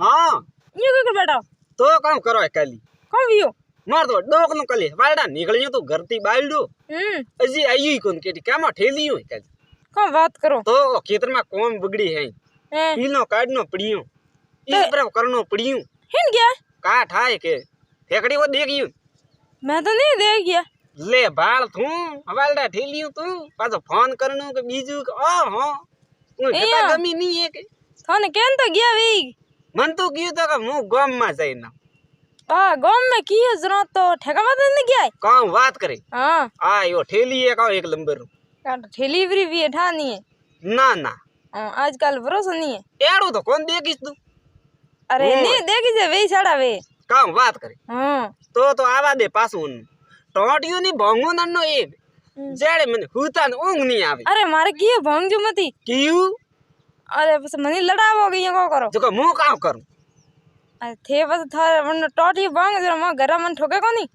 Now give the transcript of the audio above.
हाँ ये क्या कर बैठा तो काम करो है काली कौन वियो मार दो डोक नो कली वाड़ा निकलियो तो घर ती बालडो अजी आई कोन केटी कामा ठेली हो काली कौन बात करो तो खेतर में कौन बिगड़ी है पीनो काटनो पड़ियो इस पर करनो पड़ियो हिन गया काट है के फेकड़ी वो देखियो मैं तो नहीं देख गया ले बाल थू वाड़ा ठेलियो तू पाछो फोन करनो के बीजू के ओ हो खेता गमी नहीं है के थाने केन तो गया वे मन तो कियो तो का मु गम में जाई ना गांव में की जरा तो ठेका मत नहीं गया काम बात करे हां आ यो ठेली है का एक नंबर डिलीवरी भी ठानी है ना ना आजकल भरोसा नहीं है एड़ो तो कौन देखिस तू अरे नहीं देखी जे वे छड़ा वे काम बात करे हां तो आवा दे पासून टोटियो नी भंगो नन्नो एक जेड़े मन हुता ऊंग नहीं आवे अरे मारे की भंग जो मती क्यों अरे बस मनी लड़ावो गई को करो जो मु काम करूं अरे थे बस थारे मन टोटी भंग जरा म घर मन ठोके कोनी